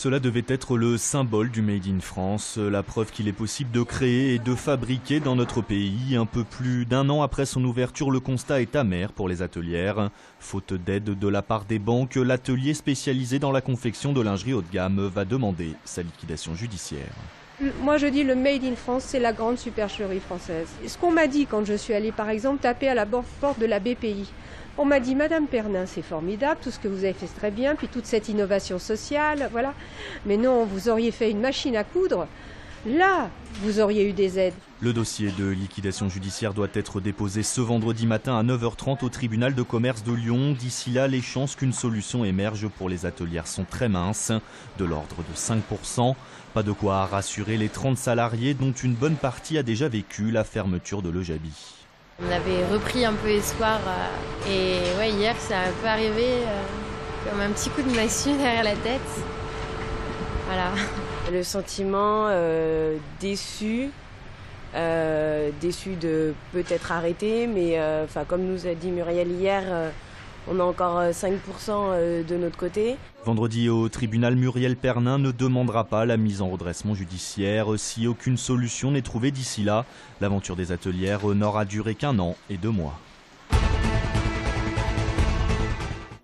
Cela devait être le symbole du Made in France, la preuve qu'il est possible de créer et de fabriquer dans notre pays. Un peu plus d'un an après son ouverture, le constat est amer pour les atelières. Faute d'aide de la part des banques, l'atelier spécialisé dans la confection de lingerie haut de gamme va demander sa liquidation judiciaire. Moi je dis le Made in France, c'est la grande supercherie française. Ce qu'on m'a dit quand je suis allée par exemple taper à la porte de la BPI, on m'a dit Madame Pernin, c'est formidable, tout ce que vous avez fait c'est très bien, puis toute cette innovation sociale, voilà. Mais non, vous auriez fait une machine à coudre, là vous auriez eu des aides. Le dossier de liquidation judiciaire doit être déposé ce vendredi matin à 9h30 au tribunal de commerce de Lyon. D'ici là, les chances qu'une solution émerge pour les atelières sont très minces, de l'ordre de 5%. Pas de quoi rassurer les 30 salariés dont une bonne partie a déjà vécu la fermeture de l'Ejabi. On avait repris un peu espoir et ouais, hier ça a un peu arrivé comme un petit coup de massue derrière la tête. Voilà. Le sentiment déçu de peut-être arrêter, mais comme nous a dit Muriel hier, on a encore 5% de notre côté. Vendredi au tribunal, Muriel Pernin ne demandera pas la mise en redressement judiciaire si aucune solution n'est trouvée d'ici là. L'aventure des atelières n'aura duré qu'1 an et 2 mois.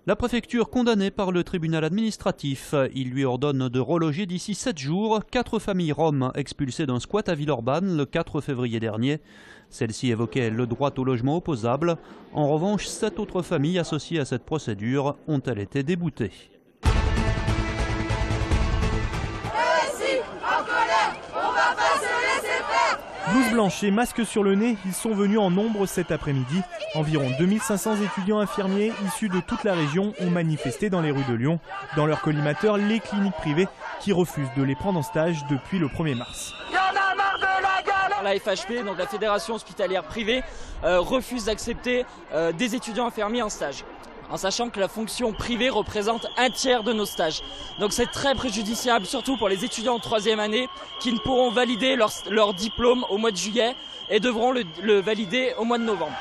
La préfecture condamnée par le tribunal administratif. Il lui ordonne de reloger d'ici 7 jours 4 familles roms expulsées d'un squat à Villeurbanne le 4 février dernier. Celle-ci évoquait le droit au logement opposable. En revanche, 7 autres familles associées à cette procédure ont-elles été déboutées. Blouse blanche et masque sur le nez, ils sont venus en nombre cet après-midi. Environ 2500 étudiants infirmiers issus de toute la région ont manifesté dans les rues de Lyon. Dans leur collimateur, les cliniques privées qui refusent de les prendre en stage depuis le 1er mars. La FHP, donc la Fédération hospitalière privée, refuse d'accepter des étudiants infirmiers en stage, en sachant que la fonction privée représente 1/3 de nos stages. Donc c'est très préjudiciable, surtout pour les étudiants en 3e année qui ne pourront valider leur diplôme au mois de juillet et devront le valider au mois de novembre.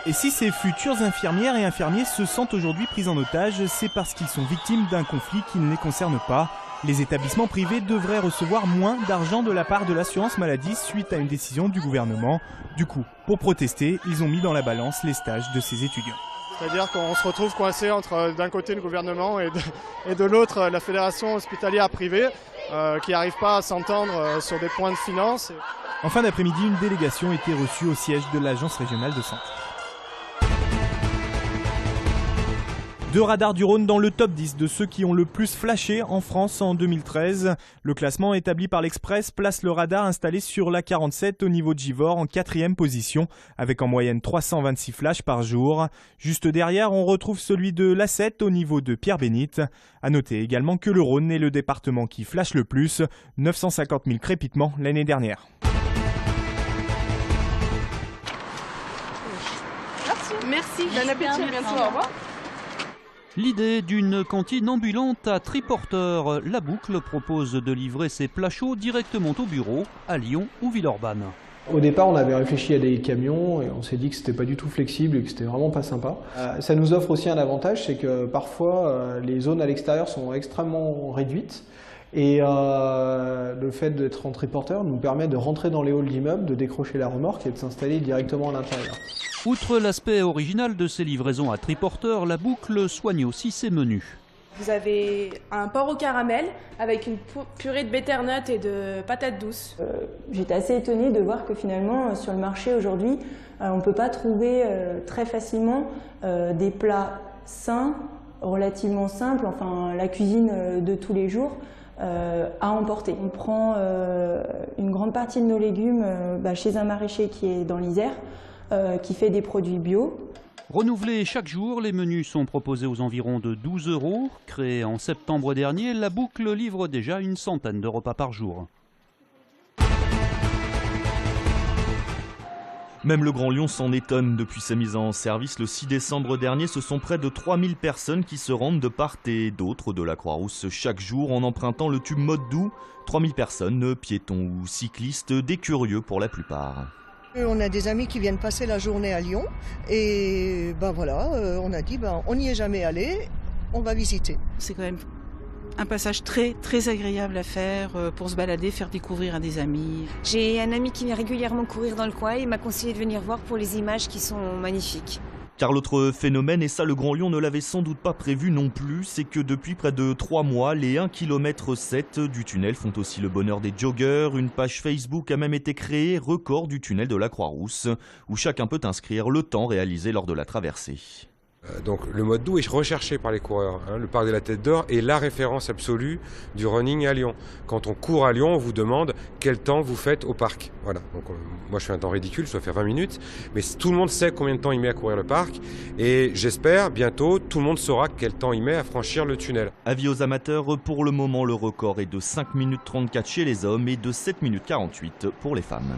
Et si ces futures infirmières et infirmiers se sentent aujourd'hui pris en otage, c'est parce qu'ils sont victimes d'un conflit qui ne les concerne pas. Les établissements privés devraient recevoir moins d'argent de la part de l'assurance maladie suite à une décision du gouvernement. Du coup, pour protester, ils ont mis dans la balance les stages de ces étudiants. C'est-à-dire qu'on se retrouve coincé entre d'un côté le gouvernement et de l'autre la fédération hospitalière privée qui n'arrive pas à s'entendre sur des points de finance. En fin d'après-midi, une délégation était reçue au siège de l'Agence régionale de santé. 2 radars du Rhône dans le top 10 de ceux qui ont le plus flashé en France en 2013. Le classement établi par l'Express place le radar installé sur l'A47 au niveau de Givors en 4e position, avec en moyenne 326 flashs par jour. Juste derrière, on retrouve celui de l'A7 au niveau de Pierre-Bénite. A noter également que le Rhône est le département qui flash le plus, 950 000 crépitements l'année dernière. Merci. Bon appétit, à bientôt, au revoir. L'idée d'une cantine ambulante à triporteur. La Boucle propose de livrer ses plats chauds directement au bureau, à Lyon ou Villeurbanne. Au départ, on avait réfléchi à des camions et on s'est dit que c'était pas du tout flexible et que c'était vraiment pas sympa. Ça nous offre aussi un avantage, c'est que parfois les zones à l'extérieur sont extrêmement réduites. Et le fait d'être en triporteur nous permet de rentrer dans les halls d'immeubles, de décrocher la remorque et de s'installer directement à l'intérieur. Outre l'aspect original de ces livraisons à triporteur, La Boucle soigne aussi ses menus. Vous avez un porc au caramel avec une purée de butternut et de patates douces. J'étais assez étonnée de voir que finalement sur le marché aujourd'hui, on ne peut pas trouver très facilement des plats sains, relativement simples, enfin la cuisine de tous les jours. À emporter. On prend une grande partie de nos légumes chez un maraîcher qui est dans l'Isère, qui fait des produits bio. Renouvelés chaque jour, les menus sont proposés aux environs de 12 €. Créée en septembre dernier, La Boucle livre déjà une centaine de repas par jour. Même le Grand Lyon s'en étonne. Depuis sa mise en service le 6 décembre dernier, ce sont près de 3000 personnes qui se rendent de part et d'autre de la Croix-Rousse chaque jour en empruntant le tube Mode Doux. 3000 personnes, piétons ou cyclistes, des curieux pour la plupart. On a des amis qui viennent passer la journée à Lyon et on a dit on n'y est jamais allé, on va visiter. C'est quand même Un passage très agréable à faire pour se balader, faire découvrir à des amis. J'ai un ami qui vient régulièrement courir dans le coin et il m'a conseillé de venir voir pour les images qui sont magnifiques. Car l'autre phénomène, et ça le Grand Lyon ne l'avait sans doute pas prévu non plus, c'est que depuis près de 3 mois, les 1,7 km du tunnel font aussi le bonheur des joggeurs. Une page Facebook a même été créée, record du tunnel de la Croix-Rousse, où chacun peut inscrire le temps réalisé lors de la traversée. Donc le mode doux est recherché par les coureurs. Le parc de la Tête d'Or est la référence absolue du running à Lyon. Quand on court à Lyon, on vous demande quel temps vous faites au parc. Voilà. Donc moi je fais un temps ridicule, je dois faire 20 minutes, mais tout le monde sait combien de temps il met à courir le parc. Et j'espère bientôt tout le monde saura quel temps il met à franchir le tunnel. Avis aux amateurs, pour le moment le record est de 5 minutes 34 chez les hommes et de 7 minutes 48 pour les femmes.